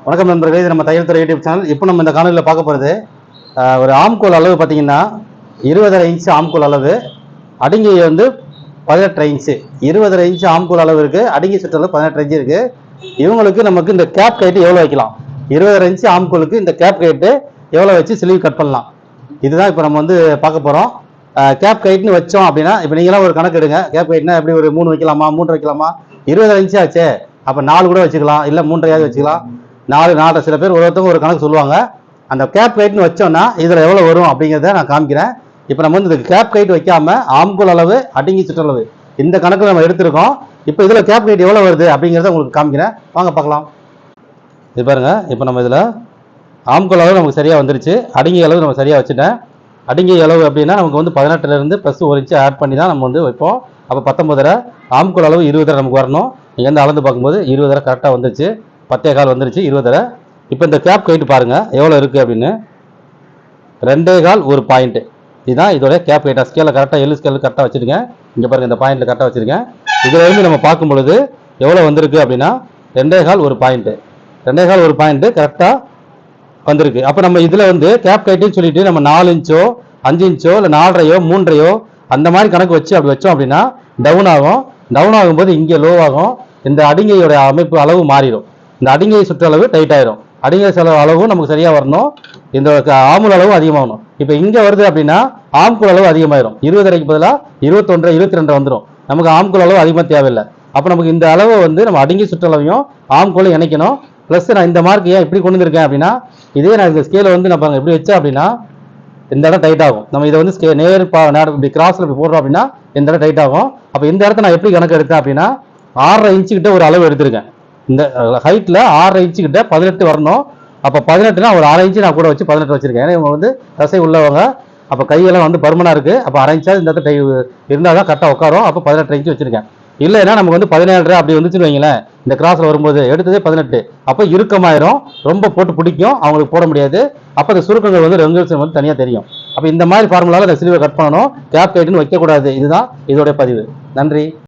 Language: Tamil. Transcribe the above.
வணக்கம் நண்பர்களே, இது நம்ம தையல் துறை யூடியூப் சேனல். இப்போ நம்ம இந்த காணொலியில் பார்க்க போகிறது ஒரு ஆம்கோல் அளவு பார்த்தீங்கன்னா 20.5 இன்ச்சு ஆம்கோல் அளவு, அடிங்கை வந்து 18 இன்ச்சு. 20.5 இன்ச்சு ஆம்கோல் அளவு இருக்குது, அடிங்கை சுற்றளவு 18 இன்ச்சு இருக்குது. இவங்களுக்கு நமக்கு இந்த கேப் கைட்டு எவ்வளோ வைக்கலாம், 20.5 இன்ச்சு ஆம்கோலுக்கு இந்த கேப் கைட்டு எவ்வளோ வச்சு ஸ்லீவ் கட் பண்ணலாம், இதுதான் இப்போ நம்ம வந்து பார்க்க போகிறோம். கேப் கைட்னு வச்சோம் அப்படின்னா, இப்போ நீங்களாம் ஒரு கணக்கு எடுங்க. கேப் கைட்னா எப்படி ஒரு 3 வைக்கலாமா, 3 வைக்கலாமா? 20.5 இன்ச்சு ஆச்சே, அப்போ 4 கூட வச்சுக்கலாம், இல்லை 3.5 வச்சுக்கலாம். 4 சில பேர் ஒருத்தவங்க ஒரு கணக்கு சொல்லுவாங்க. அந்த கேப் கைட்னு வச்சோம்னா இதில் எவ்வளோ வரும் அப்படிங்கிறத நான் காமிக்கிறேன். இப்போ நம்ம வந்து இந்த கேப் கைட் வைக்காம ஆம்கோல் அளவு, அடிங்கி சுற்றளவு இந்த கணக்கு நம்ம எடுத்திருக்கோம். இப்போ இதில் கேப் கைட் எவ்வளோ வருது அப்படிங்கிறத உங்களுக்கு காமிக்கிறேன், வாங்க பார்க்கலாம். இது பாருங்க, இப்போ நம்ம இதில் ஆம்கோல் அளவு நமக்கு சரியாக வந்துருச்சு, அடிங்கி அளவு நம்ம சரியாக வச்சுட்டேன். அடிங்கி அளவு அப்படின்னா நமக்கு வந்து 18லேருந்து ப்ளஸ் 1 இன்ச்சு ஆட் பண்ணி தான் நம்ம வந்து வைப்போம். அப்போ 19, ஆம்கோல் அளவு 20 நமக்கு வரணும். நீங்கள் வந்து அளந்து பார்க்கும்போது 20 கரெக்டாக வந்துருச்சு, 10.25 வந்துருச்சு, 20. இப்போ இந்த கேப் கைட்டு பாருங்க எவ்வளோ இருக்குது அப்படின்னு, 2.25 ஒரு பாயிண்ட். இதுதான் இதோட கேப் கைட்டா. ஸ்கேலில் கரெக்டாக எல்லு ஸ்கேல் கரெக்டாக வச்சுருக்கேன். இங்கே பாருங்கள், இந்த பாயிண்ட்டில் கரெக்டாக வச்சுருக்கேன். இதில் இருந்து நம்ம பார்க்கும் பொழுது எவ்வளோ வந்திருக்கு அப்படின்னா 2.25 ஒரு பாயிண்ட்டு, 2.25 ஒரு பாயிண்ட்டு கரெக்டாக வந்திருக்கு. அப்போ நம்ம இதில் வந்து கேப் கைட்டுன்னு சொல்லிட்டு நம்ம 4 இன்ச்சோ 5 இன்ச்சோ இல்லை 4.5 3.5 அந்த மாதிரி கணக்கு வச்சு அப்படி வச்சோம் அப்படின்னா டவுன் ஆகும். டவுன் ஆகும்போது இங்கே லோ ஆகும். இந்த அடிங்கையோட அமைப்பு அளவு மாறிடும். இந்த அடிங்கை சுற்றளவு டைட் ஆயிரும். அடிங்கை செலவு அளவும் நமக்கு சரியாக வரணும், இந்த ஆமுல் அளவும் அதிகமாகணும். இப்போ இங்கே வருது அப்படின்னா ஆம்கோல் அளவு அதிகமாயிரும். 20 பதிலாக 21 22 வந்துடும். நமக்கு ஆம்கோல் அளவு அதிகமாக தேவையில்லை. அப்போ நமக்கு இந்த அளவை வந்து நம்ம அடிங்கை சுற்றளவையும் ஆம்கோலையும் இணைக்கணும். ப்ளஸ் நான் இந்த மார்க் ஏன் இப்படி கொண்டு வந்திருக்கேன் அப்படின்னா, இதே நான் இந்த ஸ்கேலை வந்து நான் எப்படி வச்சேன் அப்படின்னா இந்த இடம் டைட் ஆகும். நம்ம இதை வந்து நேர் இப்படி கிராஸில் இப்படி போடுறோம் அப்படின்னா இந்த இடம் டைட் ஆகும். அப்போ இந்த இடத்த நான் எப்படி கணக்கு எடுத்தேன் அப்படின்னா 6.5 இன்ச்சு கிட்ட ஒரு அளவு எடுத்திருக்கேன். இந்த ஹைட்டில் 6.5 இன்ச்சு கிட்ட 18 வரணும். அப்போ 18னா ஒரு 1/2 இன்ச்சு நான் கூட வச்சு 18 வச்சிருக்கேன். ஏன்னா இவங்க வந்து தசை உள்ளவங்க, அப்போ கையெல்லாம் வந்து பருமனாக இருக்குது. அப்போ 1/2 இன்ச்சா இந்த இடத்த இருந்தால் தான் கரெக்டாக உட்காரும். அப்போ 18 இன்ச்சு வச்சிருக்கேன். இல்லைன்னா நமக்கு வந்து 17 அப்படி வந்துச்சுன்னு வைங்களேன், இந்த கிராஸில் வரும்போது எடுத்ததே 18, அப்போ இறுக்கமாயிரும், ரொம்ப போட்டு பிடிக்கும், அவங்களுக்கு போட முடியாது. அப்போ அந்த சுருக்கங்கள் வந்து ரெங்குலேஷன் வந்து தனியாக தெரியும். அப்போ இந்த மாதிரி ஃபார்முலாவில் அந்த ஸ்லீவை கட் பண்ணணும், கேப் கைட்டுன்னு வைக்கக்கூடாது. இதுதான் இதோடைய பதிவு. நன்றி.